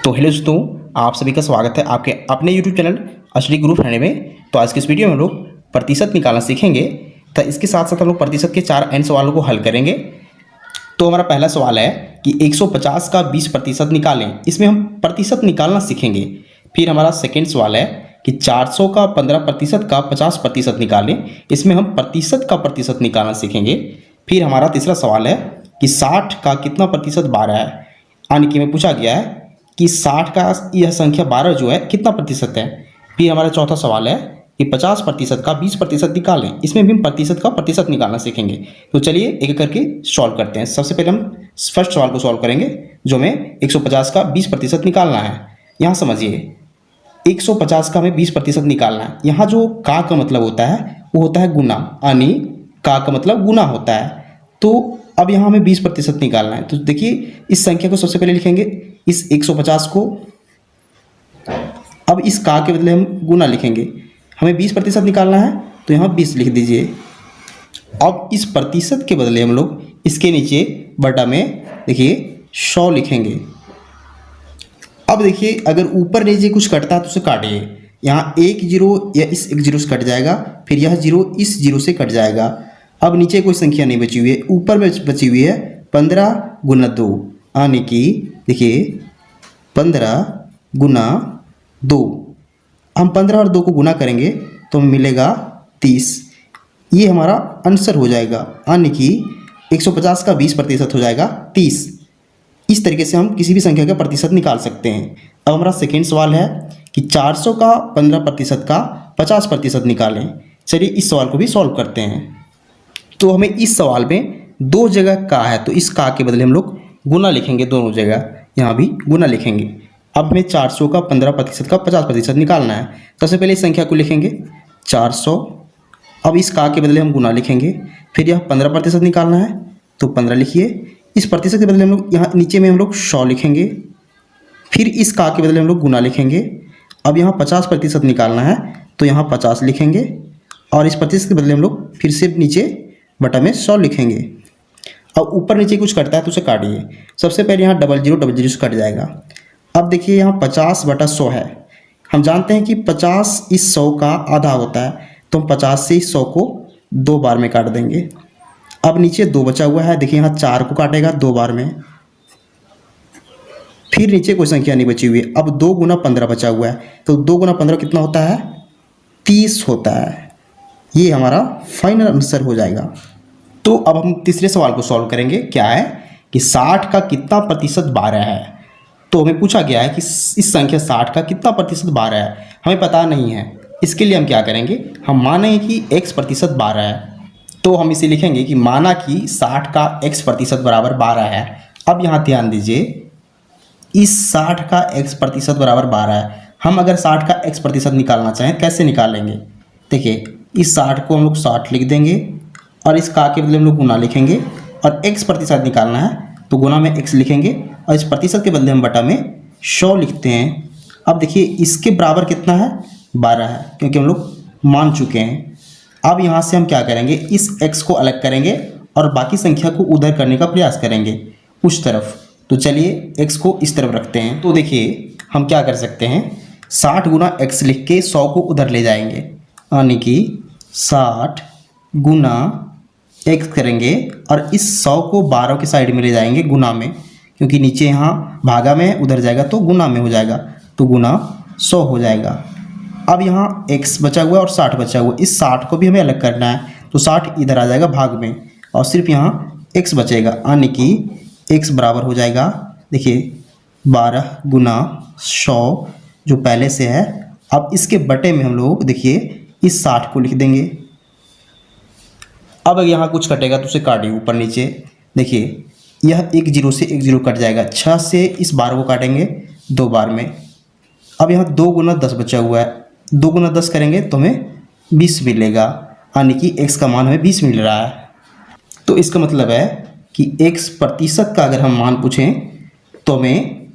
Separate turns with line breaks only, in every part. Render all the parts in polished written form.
तो हेलो दोस्तों, आप सभी का स्वागत है आपके अपने यूट्यूब चैनल असली गुरु फैने में। तो आज की इस वीडियो में हम लोग प्रतिशत निकालना सीखेंगे। तो इसके साथ साथ हम लोग प्रतिशत के 4 अन्य सवालों को हल करेंगे। तो हमारा पहला सवाल है कि 150 का 20% निकालें। इसमें हम प्रतिशत निकालना सीखेंगे। फिर हमारा सेकेंड सवाल है कि 400 का 15% का 50% निकालें। इसमें हम प्रतिशत का प्रतिशत निकालना सीखेंगे। फिर हमारा तीसरा सवाल है कि 60 का कितना प्रतिशत 12 है। यानी कि में पूछा गया है कि 60 का यह संख्या 12 जो है कितना प्रतिशत है। फिर हमारा चौथा सवाल है कि 50% का 20% निकालें। इसमें भी हम प्रतिशत का प्रतिशत निकालना सीखेंगे। तो चलिए एक एक करके सॉल्व करते हैं। सबसे पहले हम फर्स्ट सवाल को सॉल्व करेंगे, जो हमें 150 का 20% निकालना है। यहाँ समझिए, 150 का हमें 20% निकालना है। यहाँ जो का मतलब होता है वो होता है गुना, यानी का मतलब गुना होता है। तो अब यहाँ हमें 20% निकालना है। तो देखिए, इस संख्या को सबसे पहले लिखेंगे, इस 150 को। अब इस का के बदले हम गुना लिखेंगे। हमें 20% निकालना है तो यहाँ 20 लिख दीजिए। अब इस प्रतिशत के बदले हम लोग इसके नीचे बटा में देखिए 100 लिखेंगे। अब देखिए, अगर ऊपर नीचे कुछ कटता है तो उसे काटिए। यहाँ एक जीरो या इस एक जीरो से कट जाएगा, फिर यह जीरो इस जीरो से कट जाएगा। अब नीचे कोई संख्या नहीं बची हुई है, ऊपर में बची हुई है 15 गुना 2, यानी कि देखिए 15 गुना 2। हम 15 और 2 को गुना करेंगे तो मिलेगा 30। ये हमारा आंसर हो जाएगा, यानी कि 150 का 20% हो जाएगा 30। इस तरीके से हम किसी भी संख्या का प्रतिशत निकाल सकते हैं। अब हमारा सेकेंड सवाल है कि 400 का 15% का 50% निकालें। चलिए इस सवाल को भी सॉल्व करते हैं। तो हमें इस सवाल में दो जगह का है, तो इस का के बदले हम लोग गुना लिखेंगे। दोनों जगह यहाँ भी गुना लिखेंगे। अब हमें 400 का 15% का 50% निकालना है। सबसे पहले इस संख्या को लिखेंगे 400। अब इस का के बदले हम गुना लिखेंगे। फिर यह 15% निकालना है तो 15 लिखिए। इस प्रतिशत के बदले हम लोग यहाँ नीचे में हम लोग 100 लिखेंगे। फिर इस का के बदले हम लोग गुना लिखेंगे। अब यहाँ 50% निकालना है तो यहाँ 50 लिखेंगे, और इस प्रतिशत के बदले हम लोग फिर से नीचे बटा में 100 लिखेंगे। अब ऊपर नीचे कुछ कटता है तो उसे काटिए। सबसे पहले यहाँ डबल जीरो से कट जाएगा। अब देखिए, यहाँ 50 बटा 100 है। हम जानते हैं कि 50 इस 100 का आधा होता है, तो हम 50 से इस 100 को 2 बार में काट देंगे। अब नीचे 2 बचा हुआ है, देखिए यहाँ 4 को काटेगा 2 बार में। फिर नीचे कोई संख्या नहीं बची हुई है। अब 2 गुना 15 बचा हुआ है, तो 2 गुना 15 कितना होता है? 30 होता है। ये हमारा फाइनल आंसर हो जाएगा। तो अब हम तीसरे सवाल को सॉल्व करेंगे। क्या है कि 60 का कितना प्रतिशत 12 है। तो हमें पूछा गया है कि इस संख्या 60 का कितना प्रतिशत 12 है, हमें पता नहीं है। इसके लिए हम क्या करेंगे, हम मानेंगे कि x% 12 है। तो हम इसे लिखेंगे कि माना कि 60 का x% बराबर 12 है। अब यहाँ ध्यान दीजिए, इस 60 का x% बराबर 12 है। हम अगर 60 का x% निकालना चाहें कैसे निकालेंगे? देखिए, इस 60 को हम लोग 60 लिख देंगे, और इस का के बदले हम लोग गुना लिखेंगे। और x% निकालना है तो गुना में x लिखेंगे, और इस प्रतिशत के बदले हम बटा में 100 लिखते हैं। अब देखिए, इसके बराबर कितना है? 12 है, क्योंकि हम लोग मान चुके हैं। अब यहाँ से हम क्या करेंगे, इस x को अलग करेंगे और बाकी संख्या को उधर करने का प्रयास करेंगे उस तरफ। तो चलिए x को इस तरफ रखते हैं। तो देखिए, हम क्या कर सकते हैं, 60 गुना x लिख के 100 को उधर ले जाएंगे, यानी कि 60 गुना x करेंगे, और इस 100 को 12 के साइड में ले जाएंगे गुना में, क्योंकि नीचे यहाँ भागा में उधर जाएगा तो गुना में हो जाएगा, तो गुना 100 हो जाएगा। अब यहाँ x बचा हुआ है और 60 बचा हुआ है। इस 60 को भी हमें अलग करना है, तो 60 इधर आ जाएगा भाग में, और सिर्फ यहाँ x बचेगा, यानी कि x बराबर हो जाएगा, देखिए 12 गुना 100 जो पहले से है। अब इसके बटे में हम लोग देखिए इस 60 को लिख देंगे। अब यहाँ कुछ कटेगा तो उसे काटिए ऊपर नीचे। देखिए, यह एक जीरो से एक जीरो कट जाएगा। 6 से इस 12 को काटेंगे 2 बार में। अब यहाँ 2 गुना 10 बचा हुआ है, 2 गुना 10 करेंगे तो हमें 20 मिलेगा, यानी कि x का मान हमें 20 मिल रहा है। तो इसका मतलब है कि x% का अगर हम मान पूछें तो हमें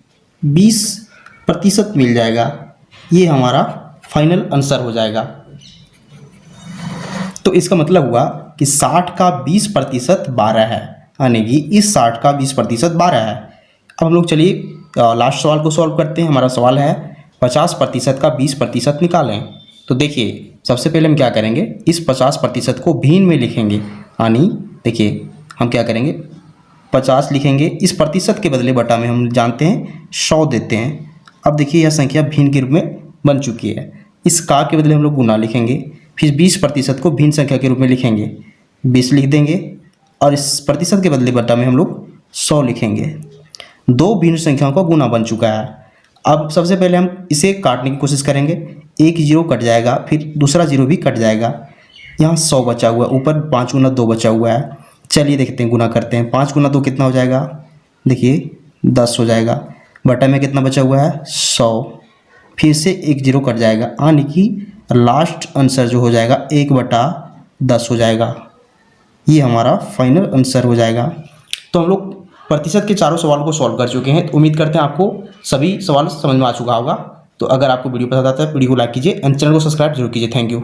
20% मिल जाएगा। ये हमारा फाइनल आंसर हो जाएगा। तो इसका मतलब हुआ कि 60 का 20% 12 है, यानी कि इस 60 का 20% 12 है। अब हम लोग चलिए लास्ट सवाल को सॉल्व करते हैं। हमारा सवाल है 50% का 20% निकालें। तो देखिए सबसे पहले हम क्या करेंगे, इस 50% को भिन्न में लिखेंगे। यानी देखिए हम क्या करेंगे, 50 लिखेंगे, इस प्रतिशत के बदले बटा में हम जानते हैं 100 देते हैं। अब देखिए यह संख्या भिन्न के रूप में बन चुकी है। इस का के बदले हम लोग गुना लिखेंगे, फिर 20% को भिन्न संख्या के रूप में लिखेंगे, 20 लिख देंगे, और इस प्रतिशत के बदले बटा में हम लोग 100 लिखेंगे। दो भिन्न संख्याओं का गुना बन चुका है। अब सबसे पहले हम इसे काटने की कोशिश करेंगे। एक जीरो कट जाएगा, फिर दूसरा जीरो भी कट जाएगा। यहाँ 100 बचा हुआ है, ऊपर 5 गुना 2 बचा हुआ है। चलिए देखते हैं, गुना करते हैं। 5 गुना 2 कितना हो जाएगा, देखिए 10 हो जाएगा। बटा में कितना बचा हुआ है, 100। फिर से एक जीरो कट जाएगा, यानी कि लास्ट आंसर जो हो जाएगा 1/10 हो जाएगा। ये हमारा फाइनल आंसर हो जाएगा। तो हम लोग प्रतिशत के चारों सवालों को सॉल्व कर चुके हैं। तो उम्मीद करते हैं आपको सभी सवाल समझ में आ चुका होगा। तो अगर आपको वीडियो पसंद आता है वीडियो को लाइक कीजिए, चैनल को सब्सक्राइब जरूर कीजिए। Thank you.